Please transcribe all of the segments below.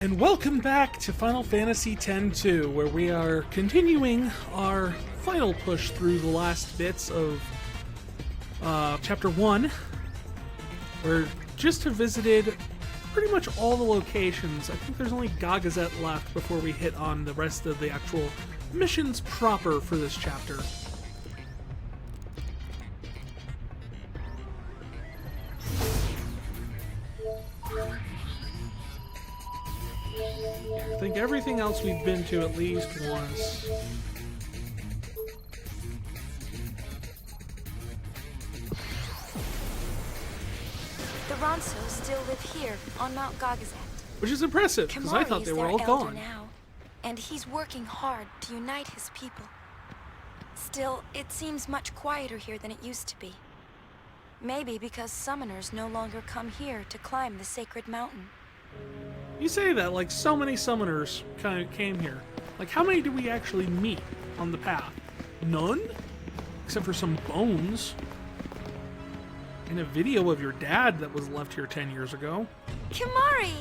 And welcome back to Final Fantasy X-2, where we are continuing our final push through the last bits of Chapter 1. We're just have visited pretty much all the locations. I think there's only Gagazet left before we hit on the rest of the actual missions proper for this chapter. I think everything else we've been to at least once. The Ronsos still live here on Mount Gagazet. Which is impressive, because I thought they were all gone. Now, and he's working hard to unite his people. Still, it seems much quieter here than it used to be. Maybe because summoners no longer come here to climb the sacred mountain. You say that like so many summoners kind of came here. Like, how many did we actually meet on the path? None? Except for some bones. And a video of your dad that was left here 10 years ago. Kimari!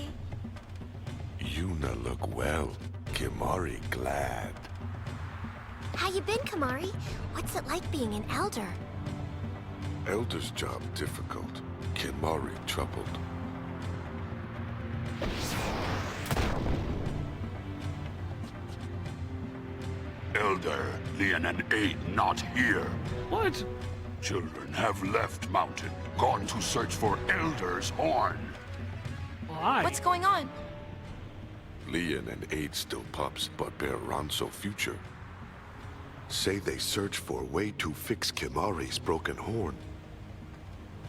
Yuna look well. Kimari glad. How you been, Kimari? What's it like being an elder? Elder's job difficult. Kimari troubled. Elder, Lian and Aid not here. What? Children have left mountain, gone to search for Elder's horn. Why? What's going on? Lian and Aid still pups, but bear Ronso future. Say they search for a way to fix Kimari's broken horn.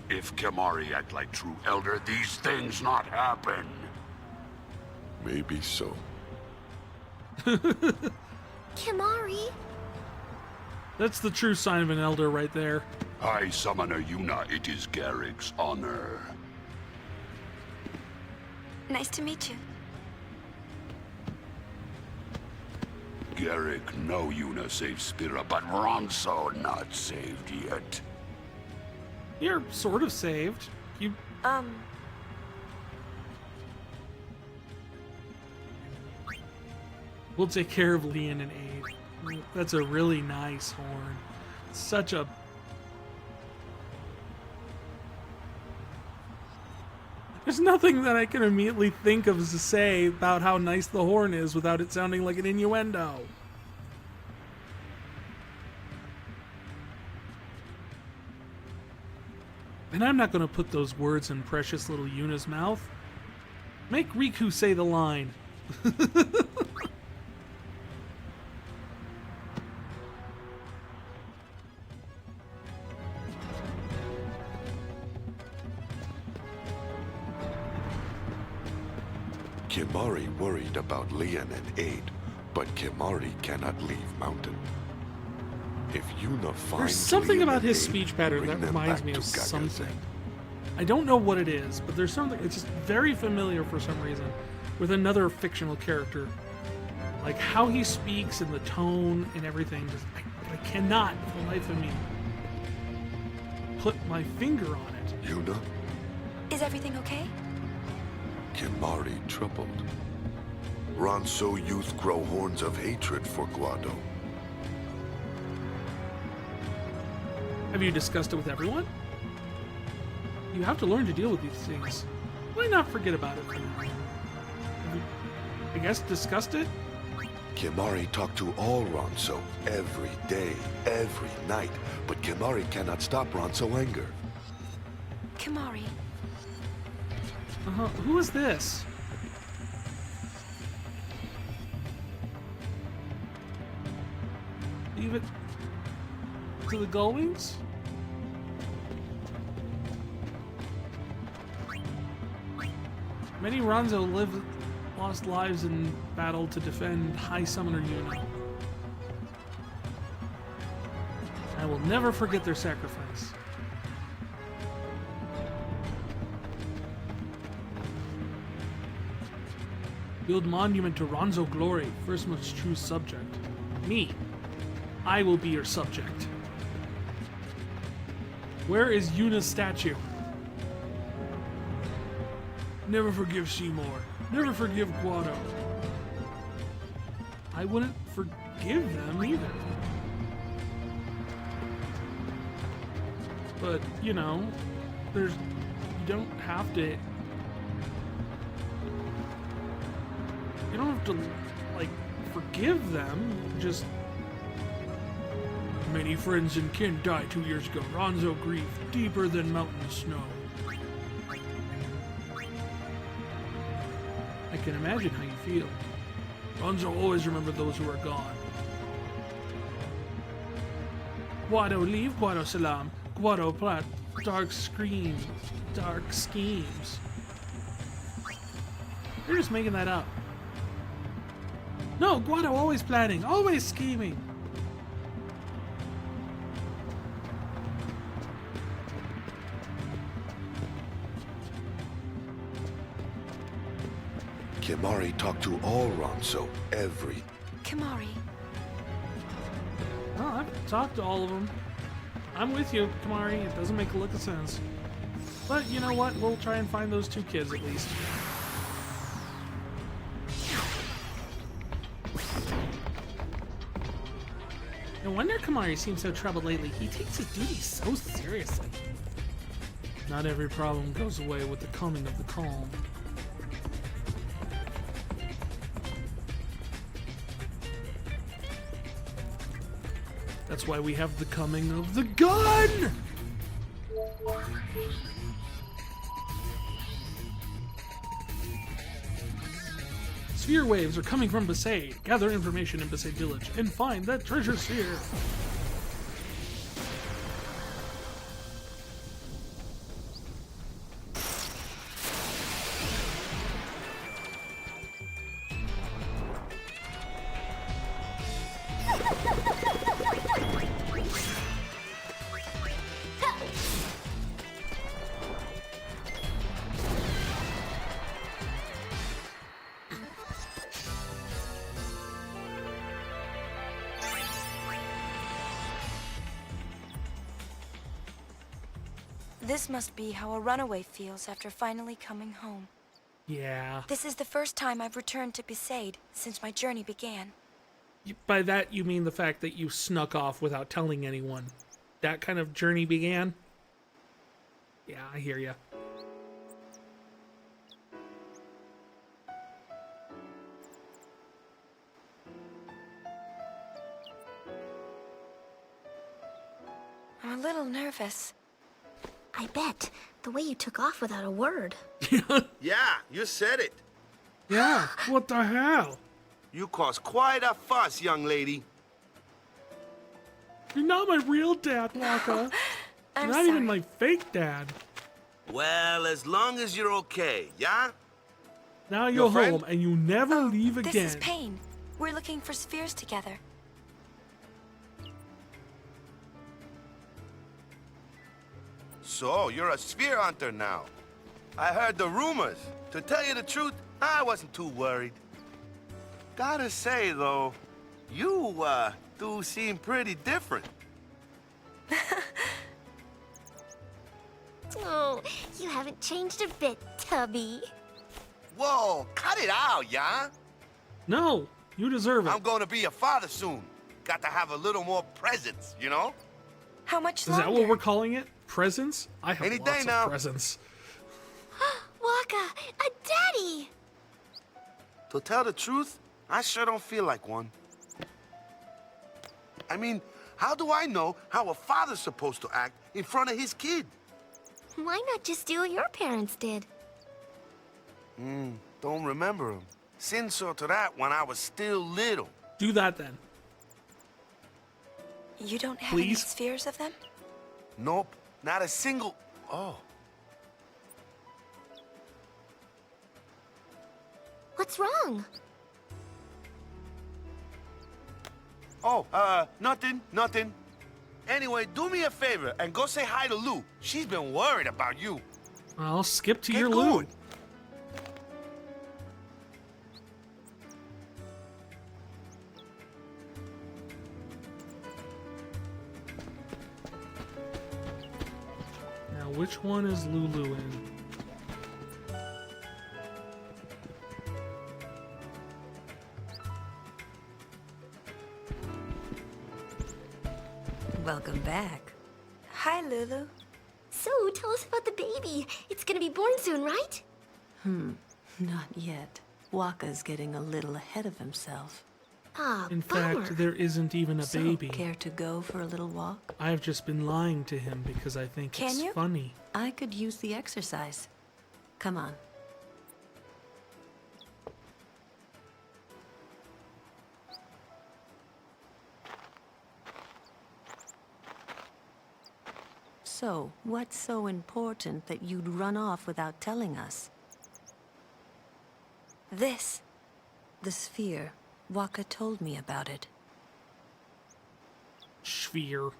If Kimari act like true Elder, these things not happen. Maybe so. Kimari? That's the true sign of an elder right there. I summoner Yuna, it is Garrick's honor. Nice to meet you. Garrick know Yuna saved Spira, but Ronso not saved yet. You're sort of saved. You... We'll take care of Lian and Aid. That's a really nice horn. Such a... There's nothing that I can immediately think of to say about how nice the horn is without it sounding like an innuendo. And I'm not going to put those words in precious little Yuna's mouth. Make Riku say the line. Kimari worried about Lian and Aid, but Kimari cannot leave mountain. If Yuna finds There's something Lian about and his Aid, speech pattern bring that them reminds back me to of Gagazet. something. I don't know what it is, but there's something, it's just very familiar for some reason, with another fictional character. Like how he speaks and the tone and everything, just I cannot, for the life of me, put my finger on it. Yuna, Is everything okay? Kimari troubled. Ronso youth grow horns of hatred for Guado. Have you discussed it with everyone? You have to learn to deal with these things. Why not forget about it for now? Have you, I guess, discussed it? Kimari talked to all Ronso every day, every night, but Kimari cannot stop Ronso anger. Kimari. Who is this? Leave it to the Gullwings? Many Ronso lost lives in battle to defend High Summoner Yuna. I will never forget their sacrifice. Build monument to Ronso glory, first most true subject. Me. I will be your subject. Where is Yuna's statue? Never forgive Seymour. Never forgive Guado. I wouldn't forgive them either. But, you know, you don't have to... You don't have to, like, forgive them. Just... Many friends and kin died 2 years ago. Ronzo grief deeper than mountain snow. I can imagine how you feel. Ronzo always remembered those who are gone. Guado leave, Guado salam. Guado plat. Dark schemes. You're just making that up. No, Guado always planning, always scheming. Kimari talked to all Ronso, every... Kimari. Oh, I've talked to all of them. I'm with you, Kimari. It doesn't make a lick of sense. But you know what? We'll try and find those two kids at least. No wonder Kimari seems so troubled lately. He takes his duties so seriously. Not every problem goes away with the coming of the calm. That's why we have the coming of the gun! Sphere waves are coming from Besaid. Gather information in Besaid Village and find that treasure sphere. This must be how a runaway feels after finally coming home. Yeah. This is the first time I've returned to Besaid since my journey began. By that, you mean the fact that you snuck off without telling anyone. That kind of journey began? Yeah, I hear ya. I'm a little nervous. I bet. The way you took off without a word. Yeah, you said it. Yeah, what the hell? You caused quite a fuss, young lady. You're not my real dad, Wakka. I'm You're not sorry. even my fake dad. Well, as long as you're okay, yeah? Now Your you're friend? home and you never leave again. This is Pain. We're looking for spheres together. So, you're a sphere hunter now. I heard the rumors. To tell you the truth, I wasn't too worried. Gotta say, though, you, do seem pretty different. Oh, you haven't changed a bit, Tubby. Whoa, cut it out, yeah? No, you deserve it. I'm gonna be a father soon. Got to have a little more presence, you know? How much Is longer? that what we're calling it? Presents? I have Any lots day of now. presents. Wakka, a daddy! To tell the truth, I sure don't feel like one. I mean, how do I know how a father's supposed to act in front of his kid? Why not just do what your parents did? Don't remember him. Sin saw to that when I was still little. Do that then. You don't have any Please? spheres of them? Nope, not a single... Oh. What's wrong? Oh, nothing. Anyway, do me a favor and go say hi to Lou. She's been worried about you. I'll skip to Get your going. loot. Now, which one is Lulu in? Welcome back. Hi, Lulu. So, tell us about the baby. It's gonna be born soon, right? Not yet. Wakka's getting a little ahead of himself. Ah, In bummer. fact, there isn't even a So, baby. care to go for a little walk? I've just been lying to him because I think Can it's you? funny. I could use the exercise. Come on. So, what's so important that you'd run off without telling us? This. The sphere. Wakka told me about it. Sphere.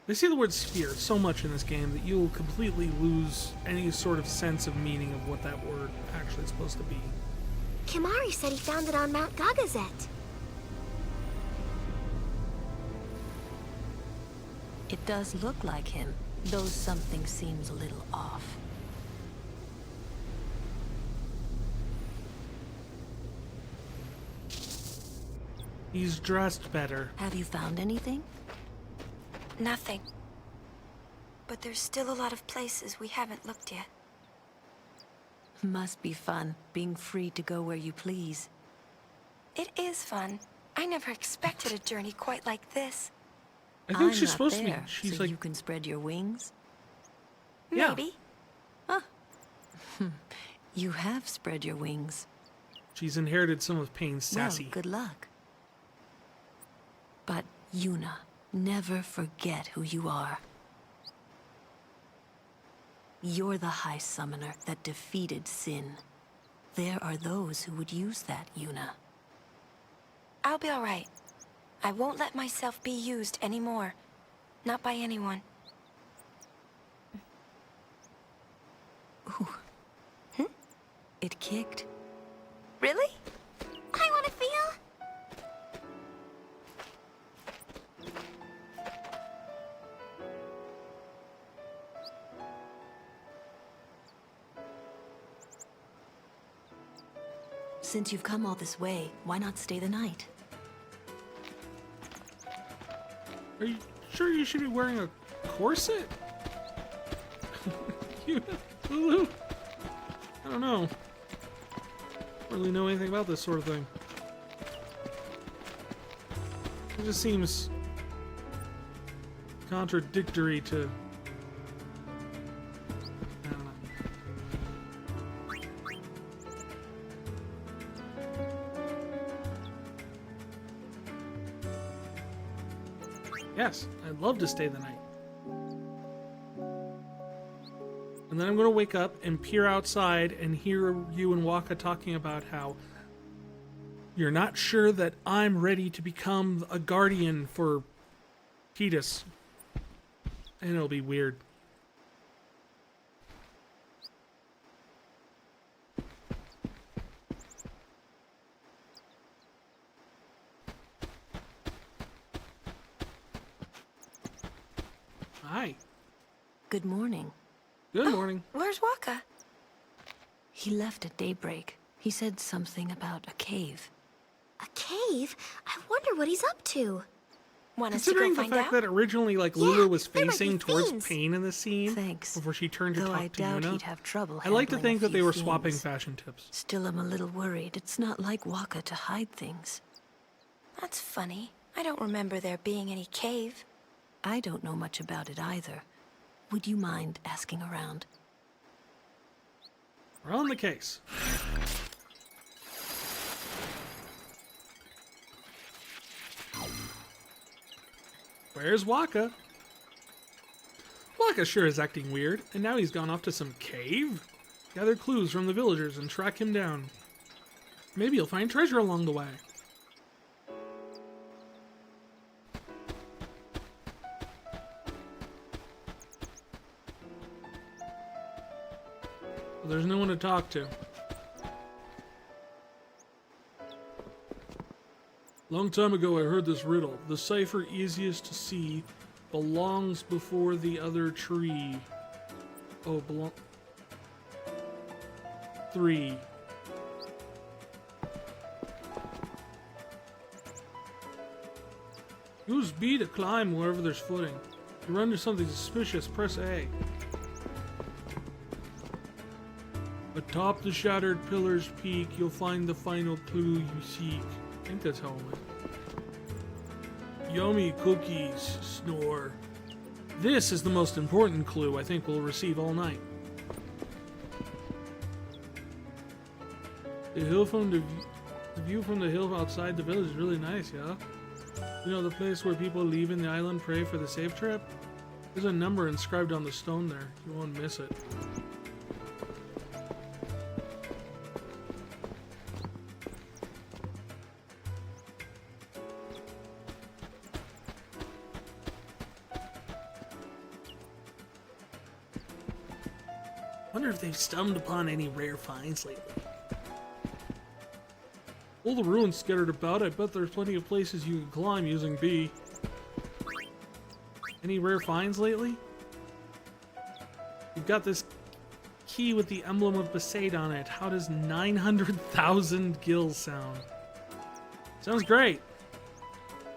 They say the word sphere so much in this game that you'll completely lose any sort of sense of meaning of what that word actually is supposed to be. Kimari said he found it on Mount Gagazet. It does look like him, though something seems a little off. He's dressed better. Have you found anything? Nothing. But there's still a lot of places we haven't looked yet. Must be fun, being free to go where you please. It is fun. I never expected a journey quite like this. I think I'm she's not supposed there, to be. She's so like, you can spread your wings. Yeah. Maybe. You have spread your wings. she's inherited some of Payne's sassy. Well, good luck. But Yuna, never forget who you are. You're the High Summoner that defeated Sin. There are those who would use that, Yuna. I'll be all right. I won't let myself be used anymore. Not by anyone. Ooh. It kicked. Really? I want to feel. Since you've come all this way, why not stay the night? Are you sure you should be wearing a corset? Lulu? I don't know. Don't really know anything about this sort of thing. It just seems contradictory to... I don't know. Yes, I'd love to stay the night. And then I'm going to wake up and peer outside and hear you and Wakka talking about how you're not sure that I'm ready to become a guardian for Tidus. And it'll be weird. Hi. Good morning. Good morning. Where's Wakka? He left at daybreak. He said something about a cave. A cave? I wonder what he's up to. Want us to go Considering the find fact out? that originally, like, Lulu was there might be facing towards fiends. Pain in the scene Thanks. before she turned to Though talk I to doubt Yuna. he'd have trouble I like to handling think a that they few were swapping fiends. fashion tips. Still, I'm a little worried. It's not like Wakka to hide things. That's funny. I don't remember there being any cave. I don't know much about it either. Would you mind asking around? We're on the case. Where's Wakka? Wakka sure is acting weird, and now he's gone off to some cave? Gather clues from the villagers and track him down. Maybe you'll find treasure along the way. But there's no one to talk to. Long time ago I heard this riddle. The cipher easiest to see belongs before the other tree. Oh, belong... 3. Use B to climb wherever there's footing. If you run into something suspicious, press A. Atop the shattered pillar's peak, you'll find the final clue you seek. I think that's how it went. Yummy cookies, snore. This is the most important clue I think we'll receive all night. The hill from the view from the hill outside the village is really nice, yeah? You know, the place where people leaving the island pray for the safe trip? There's a number inscribed on the stone there. You won't miss it. Wonder if they've stumbled upon any rare finds lately. All the ruins scattered about, I bet there's plenty of places you can climb using B. Any rare finds lately? You've got this key with the emblem of Besaid on it. How does 900,000 gil sound? Sounds great.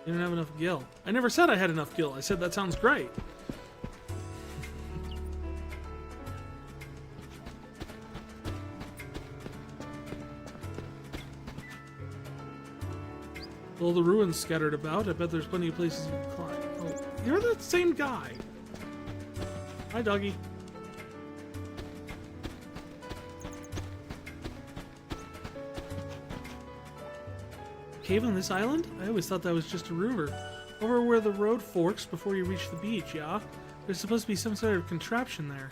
You don't have enough gil. I never said I had enough gil. I said that sounds great. All the ruins scattered about, I bet there's plenty of places you can climb. Oh, you're the same guy. Hi, doggy. Cave on this island? I always thought that was just a river. Over where the road forks before you reach the beach, yeah? There's supposed to be some sort of contraption there.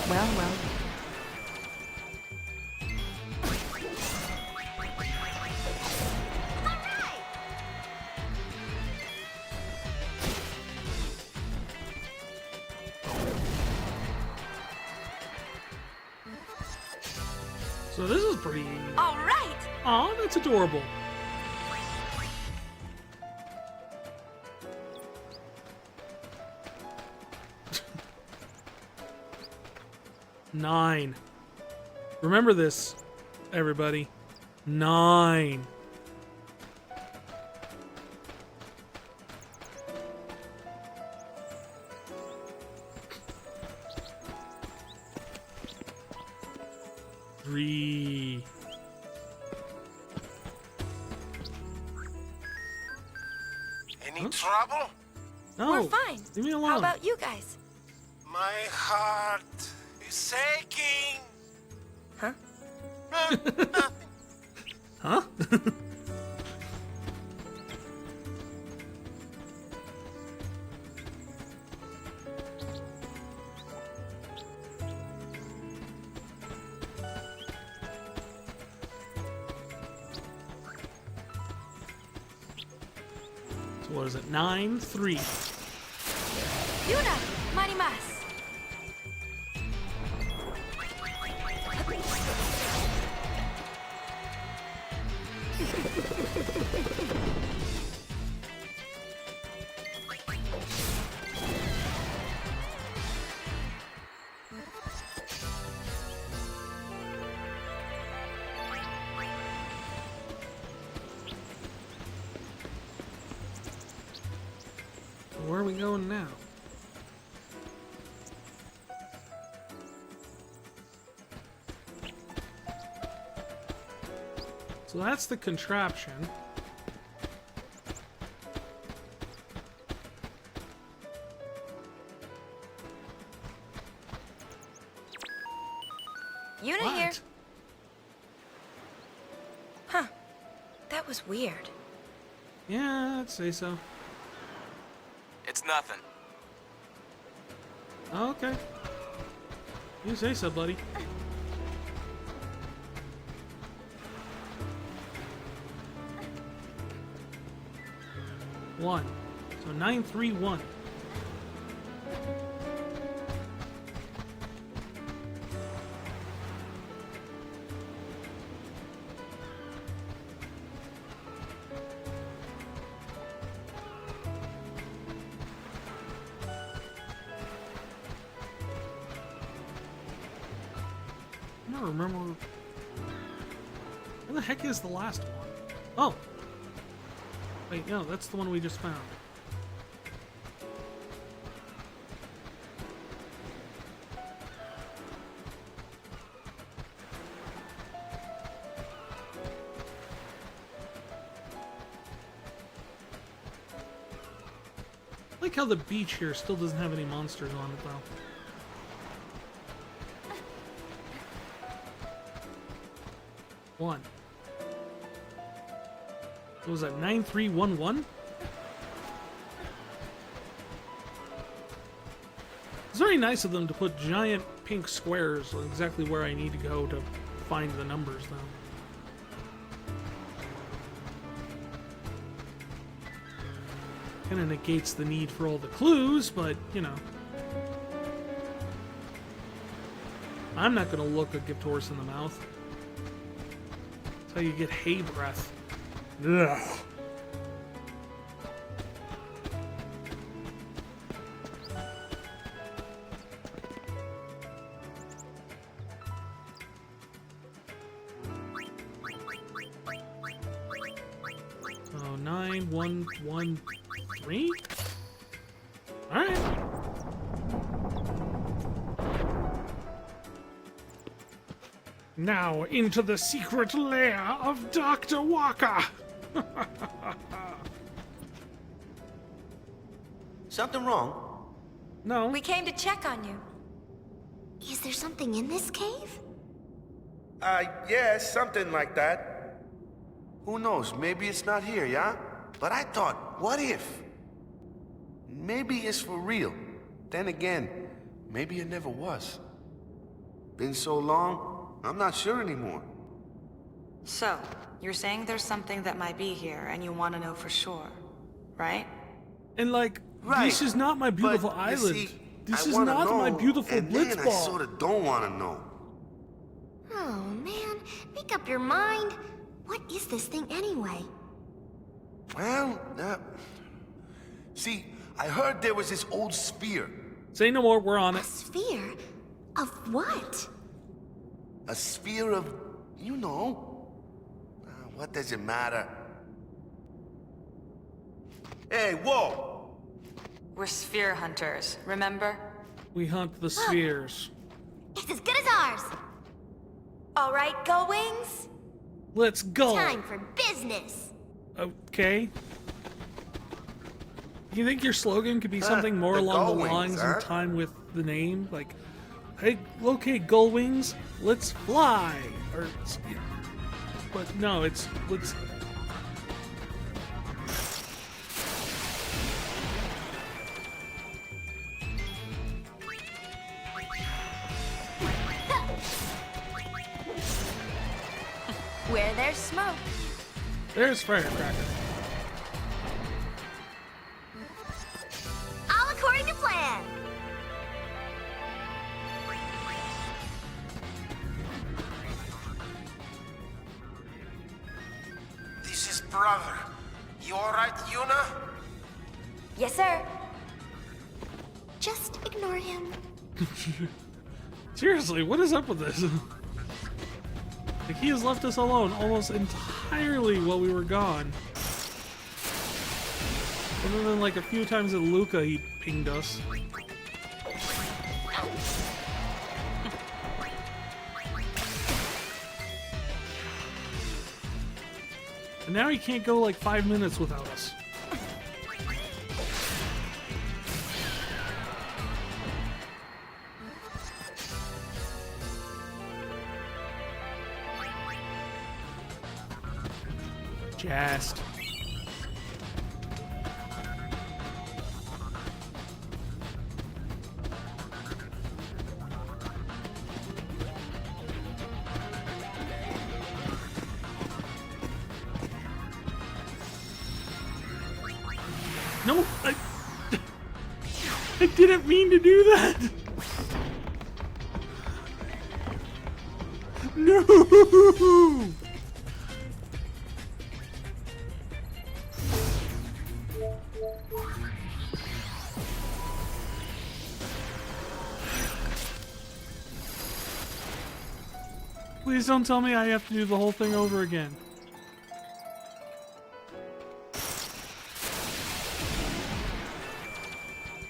Well. So this is pretty... All right! Aw, that's adorable. Nine. Remember this, everybody. 9. Three. Any trouble? No, We're fine. leave me alone. How about you guys? My heart is aching. Huh? Huh? So what is it? 9-3. Yuna! Mighty Mas! Where are we going now? So that's the contraption. Yuna What? here. Huh. That was weird. Yeah, I'd say so. It's nothing. Okay. You say so, buddy. One. So 9-3-1. don't remember. Where the heck is the last one? Oh. Wait, no, that's the one we just found. I like how the beach here still doesn't have any monsters on it, though. One. What was that, 9311? It's very nice of them to put giant pink squares exactly where I need to go to find the numbers, though. Kind of negates the need for all the clues, but, you know. I'm not going to look a gift horse in the mouth. That's how you get hay breath. Ugh. Oh, 9113? Alright. Now into the secret lair of Dr. Wakka! Something wrong? No. We came to check on you. Is there something in this cave? Yeah, something like that. Who knows? Maybe it's not here, yeah? But I thought, what if? Maybe it's for real. Then again, maybe it never was. Been so long, I'm not sure anymore. So, you're saying there's something that might be here, and you want to know for sure, right? And like, Right. this is not my beautiful But, you island. see, This I is wanna not know, my beautiful and then I blitzball. sort of don't want to know. Oh, man. Make up your mind. What is this thing anyway? Well, see, I heard there was this old sphere. Say no more, we're on A it. sphere? Of what? A sphere of, you know. What does it matter? Hey, whoa! We're sphere hunters, remember? We hunt the spheres. It's as good as ours. All right, Go Wings? Let's go. Time for business. Okay. You think your slogan could be something more the along the Gull Wings, lines huh? in time with the name? Like, hey, okay, Gull Wings, let's fly. Or, but no, it's, let's... Where there's smoke. There's Firecracker. All according to plan. This is brother. You alright, Yuna? Yes, sir. Just ignore him. Seriously, what is up with this? Like, he has left us alone almost entirely while we were gone. Other than like a few times at Luca, he pinged us. And now he can't go like 5 minutes without us. Just. No, I didn't mean to do that. No. Please don't tell me I have to do the whole thing over again.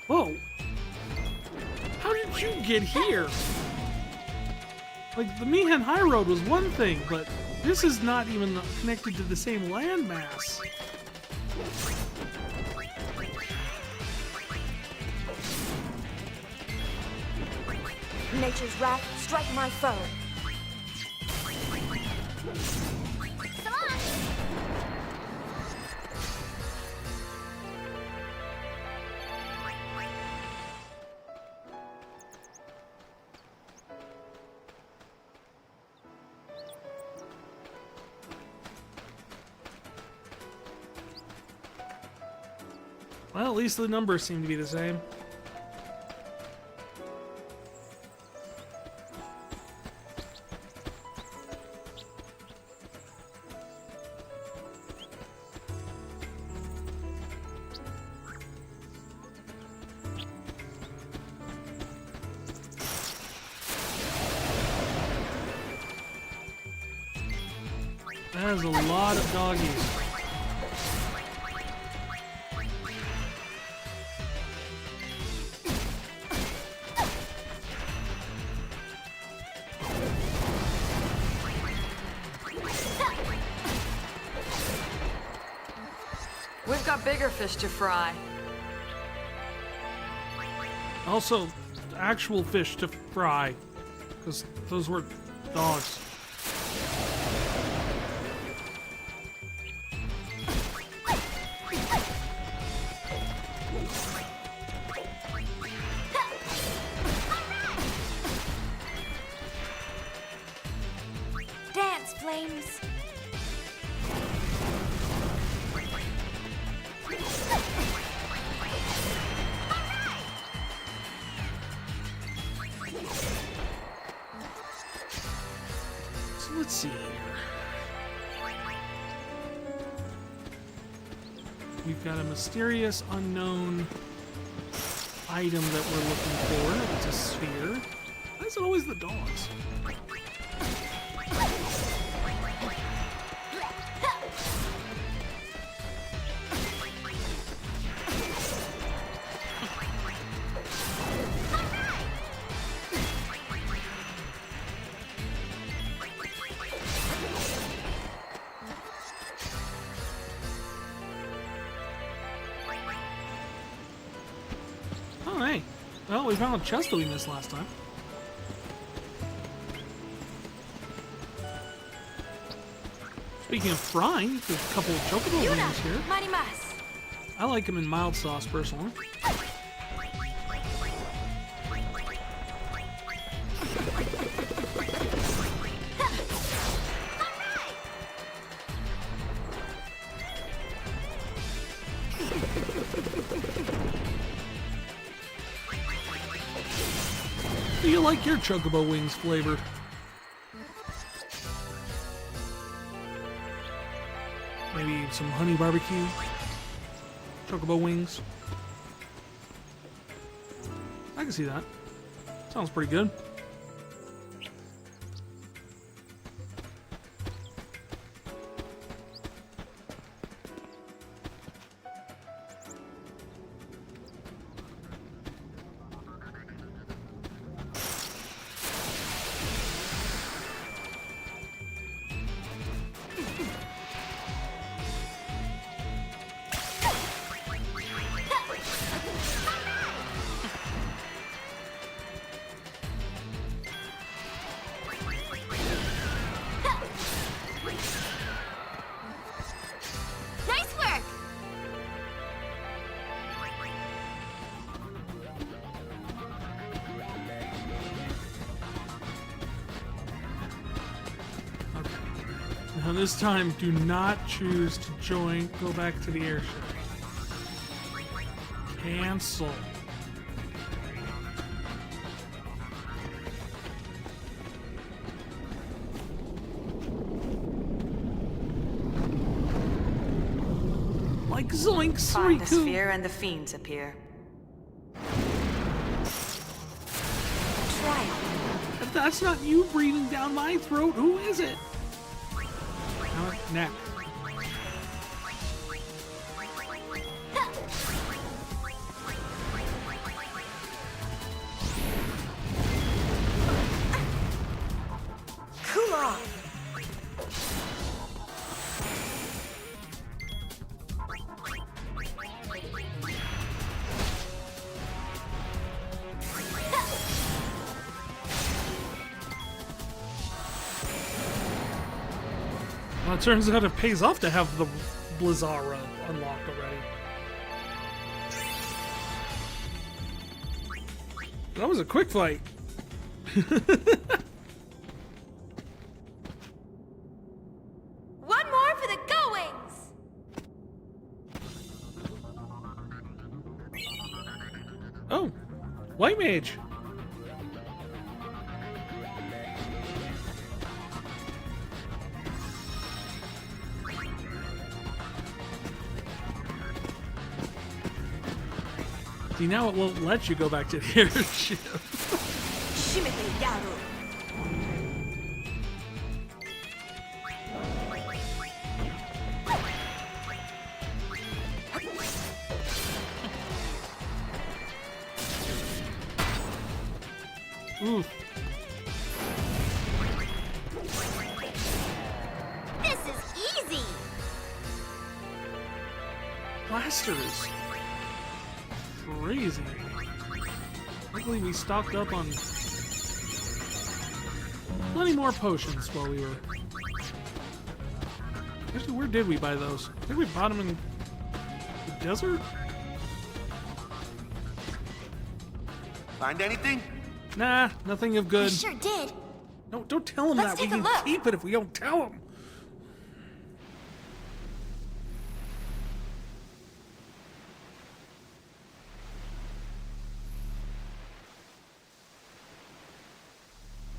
Whoa! How did you get here? Like, the Mihan High Road was one thing, but this is not even connected to the same landmass. Nature's wrath, strike my foe. Come on! Well, at least the numbers seem to be the same. That is a lot of doggies. We've got bigger fish to fry. Also, actual fish to fry, because those were dogs. Dance, flames! So let's see here. We've got a mysterious unknown item that we're looking for. It's a sphere. Why is it always the dogs? Oh, hey. Well, we found a chest that we missed last time. Speaking of frying, there's a couple of chocobo wings here. Mighty Mas! I like them in mild sauce, personally. Do you like your chocobo wings flavor? Maybe some honey barbecue? Chocobo wings? I can see that. Sounds pretty good. Nice work! Okay. Now this time, do not choose to go back to the airship. Cancel. Like zoinks, Find the Riku. sphere and the fiends appear. Try it. That's not you breathing down my throat. Who is it? Neck. Cool off. Well, it turns out it pays off to have the Blizzara unlocked already. That was a quick fight. One more for the goings! Oh, White Mage. See, now it won't let you go back to the airship. Ooh. This is easy! Blasters. Crazy. Luckily we stocked up on plenty more potions while we were... Actually, where did we buy those? I think we bought them in the desert? Find anything? Nah, nothing of I good. sure did. No, don't tell him Let's that. We take a can look. keep it if we don't tell him.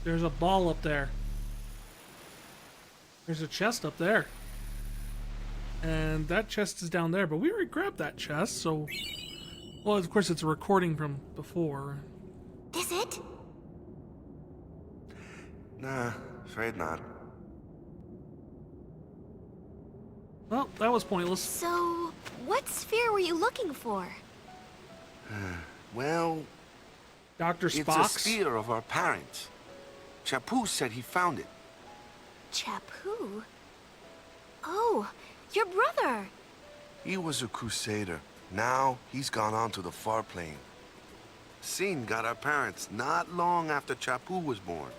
There's a ball up there. There's a chest up there. And that chest is down there, but we already grabbed that chest, so... Well, of course, it's a recording from before. Is it? Nah, afraid not. Well, that was pointless. So, what sphere were you looking for? Well, Dr. it's a Spock's. sphere of our parents. Chapu said he found it. Chapu? Oh, your brother! He was a crusader. Now, he's gone on to the far plane. Sin got our parents not long after Chapu was born.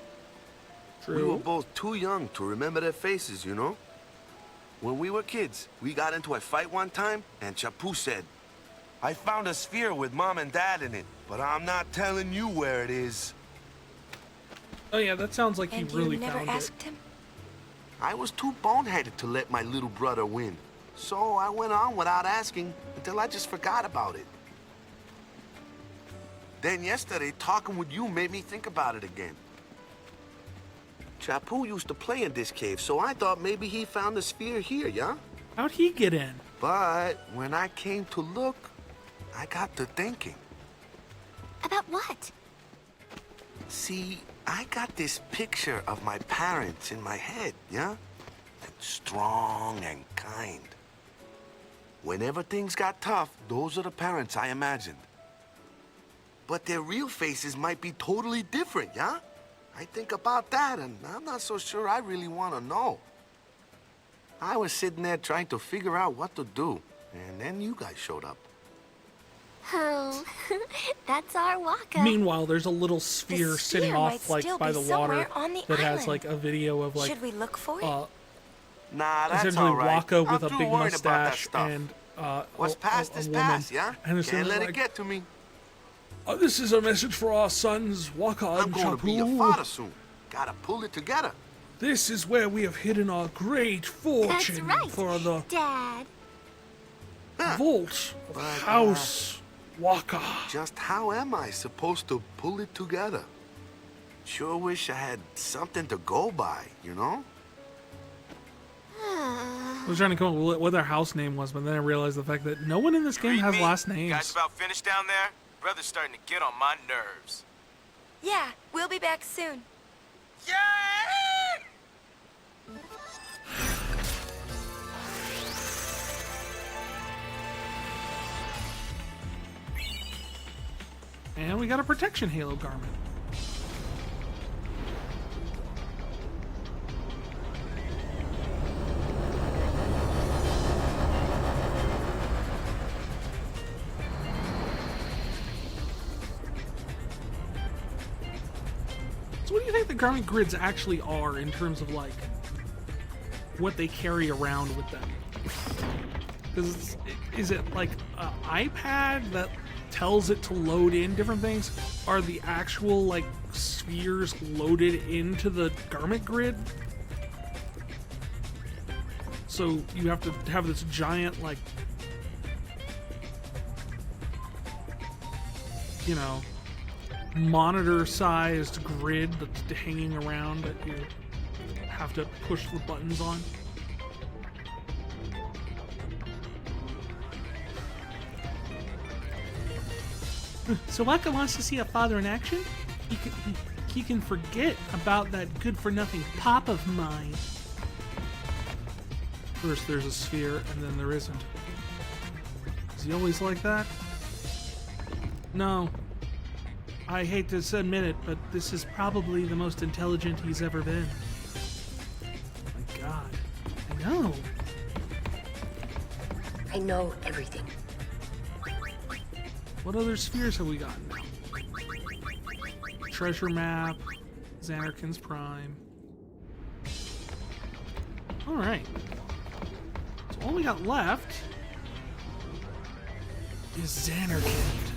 True. We were both too young to remember their faces, you know? When we were kids, we got into a fight one time, and Chapu said, I found a sphere with Mom and Dad in it, but I'm not telling you where it is. Oh yeah, that sounds like And he really you never found asked it. him? I was too boneheaded to let my little brother win. So I went on without asking until I just forgot about it. Then yesterday, talking with you made me think about it again. Chapu used to play in this cave, so I thought maybe he found the sphere here, yeah? How'd he get in? But when I came to look, I got to thinking. About what? See, I got this picture of my parents in my head, yeah? Like strong and kind. Whenever things got tough, those are the parents I imagined. But their real faces might be totally different, yeah? I think about that, and I'm not so sure I really want to know. I was sitting there trying to figure out what to do, and then you guys showed up. Oh, that's our Wakka. Meanwhile, there's a little sphere The sitting sphere off might like still by be the water somewhere on the that has island. like a video of like Should we look for it? Nah, that's essentially all right. Wakka I'm with a too big worried about that mustache stuff. and What's past a is woman. past, yeah? And it's Can't let like, it get to me. This is a message for our sons, Wakka I'm and going to be a Chapu. father soon. Gotta pull it together. This is where we have hidden our great fortune That's right, for the Dad. vault of But, House Wakka. Just how am I supposed to pull it together? Sure wish I had something to go by, you know? I was trying to come up with what their house name was, but then I realized the fact that no one in this game has last You guys names. about finished down there? Brother's starting to get on my nerves. Yeah, we'll be back soon. Yeah! And we got a protection halo garment. So what do you think the garment grids actually are in terms of like what they carry around with them? Because is it like an iPad that tells it to load in different things? Are the actual like spheres loaded into the garment grid? So you have to have this giant like, you know, monitor-sized grid that's hanging around that you have to push the buttons on. So Wakka wants to see a father in action? He can forget about that good-for-nothing pop of mine. First there's a sphere, and then there isn't. Is he always like that? No. I hate to admit it, but this is probably the most intelligent he's ever been. My God. I know. I know everything. What other spheres have we gotten now? Treasure map, Xanarkin's Prime. Alright. So all we got left is Xanarkin.